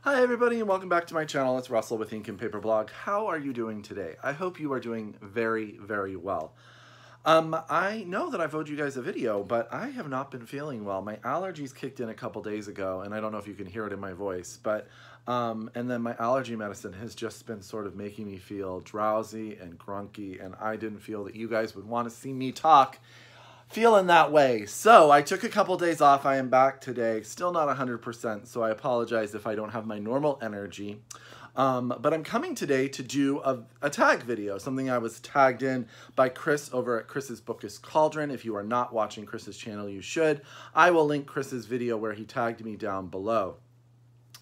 Hi everybody and welcome back to my channel. It's Russell with Ink and Paper Blog. How are you doing today? I hope you are doing very well. I know that I've owed you guys a video, but I have not been feeling well. My allergies kicked in a couple days ago, and I don't know if you can hear it in my voice, but and then my allergy medicine has just been sort of making me feel drowsy and grunky, and I didn't feel that you guys would want to see me talk feeling that way. So I took a couple days off. I am back today, still not 100%, so I apologize if I don't have my normal energy. But I'm coming today to do a tag video, something I was tagged in by Chris over at Chris's Book is Cauldron. If you are not watching Chris's channel, you should. I will link Chris's video where he tagged me down below.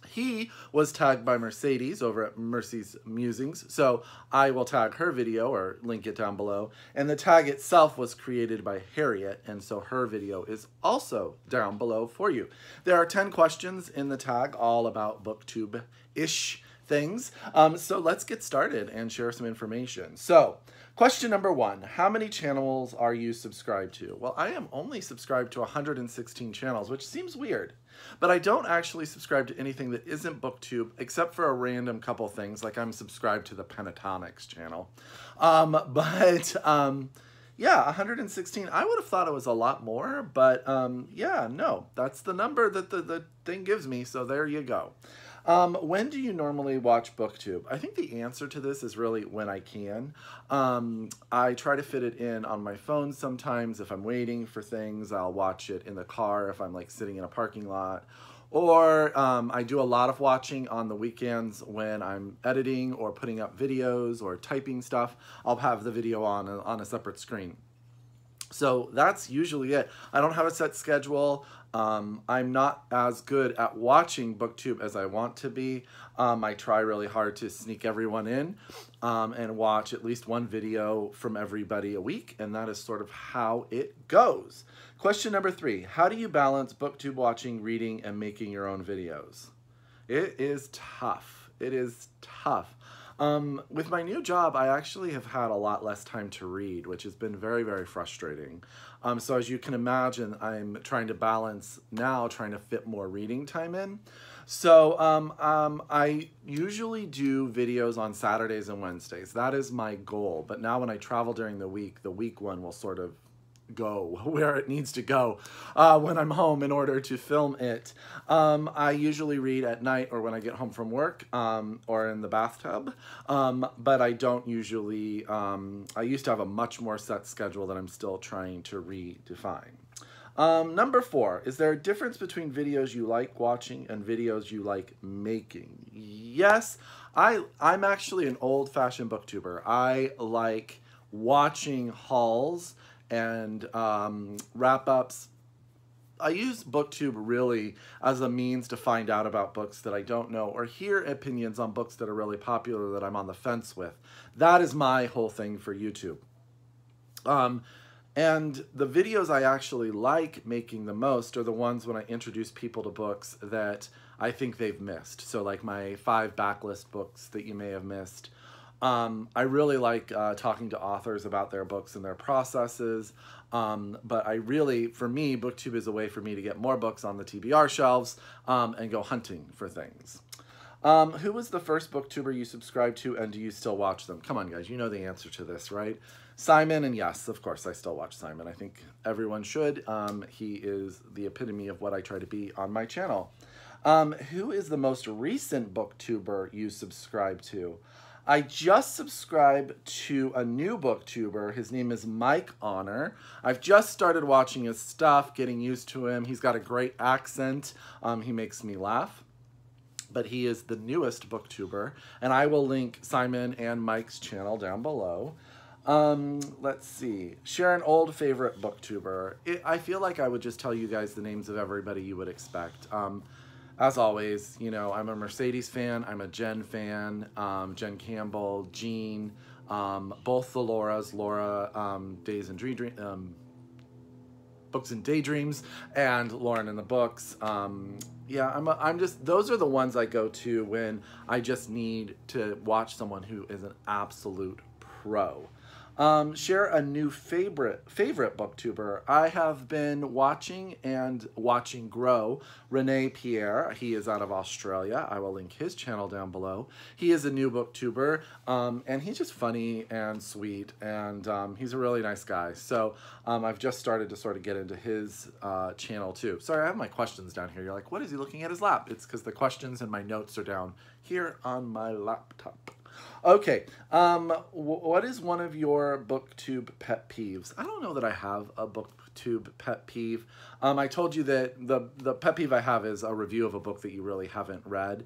He was tagged by Mercedes over at Mercy's Musings, so I will tag her video or link it down below. And the tag itself was created by Harriet, and so her video is also down below for you. There are 10 questions in the tag, all about booktube-ish things. So let's get started and share some information. So, question number 1, how many channels are you subscribed to? Well, I am only subscribed to 116 channels, which seems weird, but I don't actually subscribe to anything that isn't Booktube, except for a random couple things, like I'm subscribed to the Pentatonics channel. Yeah, 116. I would have thought it was a lot more, but yeah, no, that's the number that the thing gives me, so there you go. When do you normally watch Booktube? I think the answer to this is really when I can. I try to fit it in on my phone sometimes. If I'm waiting for things, I'll watch it in the car if I'm like sitting in a parking lot. Or I do a lot of watching on the weekends when I'm editing or putting up videos or typing stuff. I'll have the video on a separate screen. So that's usually it. I don't have a set schedule. I'm not as good at watching Booktube as I want to be. I try really hard to sneak everyone in and watch at least one video from everybody a week, and that is sort of how it goes. Question number 3, how do you balance Booktube watching, reading, and making your own videos? It is tough. It is tough. With my new job, I actually have had a lot less time to read, which has been very frustrating. So as you can imagine, I'm trying to balance now, trying to fit more reading time in. So I usually do videos on Saturdays and Wednesdays. That is my goal. But now when I travel during the week one will sort of go where it needs to go when I'm home in order to film it. I usually read at night or when I get home from work or in the bathtub, but I don't usually, I used to have a much more set schedule that I'm still trying to redefine. Number 4, is there a difference between videos you like watching and videos you like making? Yes, I'm actually an old-fashioned booktuber. I like watching hauls and wrap-ups. I use Booktube really as a means to find out about books that I don't know or hear opinions on books that are really popular that I'm on the fence with. That is my whole thing for YouTube. And the videos I actually like making the most are the ones when I introduce people to books that I think they've missed. So like my 5 backlist books that you may have missed. I really like talking to authors about their books and their processes, but for me, Booktube is a way for me to get more books on the TBR shelves and go hunting for things. Who was the first booktuber you subscribed to, and do you still watch them? Come on, guys, you know the answer to this, right? Simon, and yes, of course, I still watch Simon. I think everyone should. He is the epitome of what I try to be on my channel. Who is the most recent booktuber you subscribe to? I just subscribed to a new booktuber. His name is Mike Honor. I've just started watching his stuff, getting used to him. He's got a great accent. He makes me laugh. But he is the newest booktuber, and I will link Simon and Mike's channel down below. Let's see. Share an old favorite booktuber. I feel like I would just tell you guys the names of everybody you would expect. As always, you know, I'm a Mercedes fan, I'm a Jen fan, Jen Campbell, Jean, both the Lauras, Laura, Books and Daydreams, and Lauren in the Books. Yeah, those are the ones I go to when I just need to watch someone who is an absolute pro. Share a new favorite booktuber. I have been watching grow Rene Pierre. He is out of Australia. I will link his channel down below. He is a new booktuber, and he's just funny and sweet, and he's a really nice guy. So I've just started to sort of get into his channel too. Sorry, I have my questions down here. You're like, what is he looking at his lap? It's because the questions and my notes are down here on my laptop. Okay, what is one of your booktube pet peeves? I don't know that I have a booktube pet peeve. I told you that the pet peeve I have is a review of a book that you really haven't read.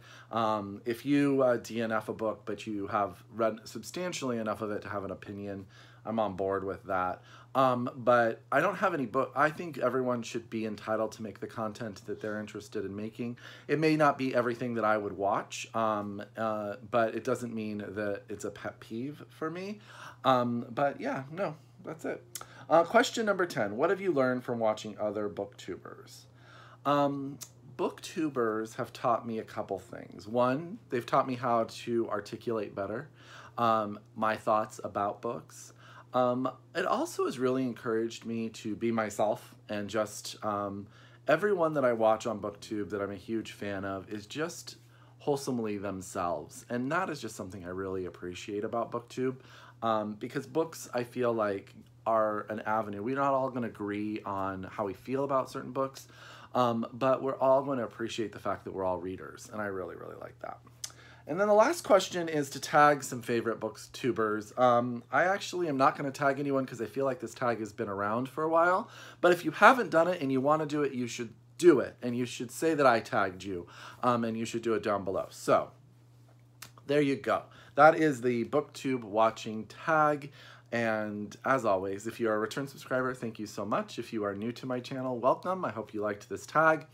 If you DNF a book, but you have read substantially enough of it to have an opinion, I'm on board with that. But I don't have any book. I think everyone should be entitled to make the content that they're interested in making. It may not be everything that I would watch, but it doesn't mean that it's a pet peeve for me. But yeah, no, that's it. Question number 10. What have you learned from watching other booktubers? Booktubers have taught me a couple things. One, they've taught me how to articulate better my thoughts about books. It also has really encouraged me to be myself, and just everyone that I watch on Booktube that I'm a huge fan of is just wholesomely themselves, and that is just something I really appreciate about Booktube, because books, I feel like, are an avenue. We're not all going to agree on how we feel about certain books, but we're all going to appreciate the fact that we're all readers, and I really, really like that. And then the last question is to tag some favorite booktubers. I actually am not going to tag anyone because I feel like this tag has been around for a while. But if you haven't done it and you want to do it, you should do it. And you should say that I tagged you. And you should do it down below. So there you go. That is the Booktube Watching Tag. And as always, if you're a return subscriber, thank you so much. If you are new to my channel, welcome. I hope you liked this tag.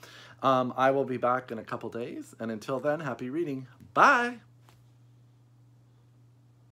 I will be back in a couple days. And until then, happy reading. Bye!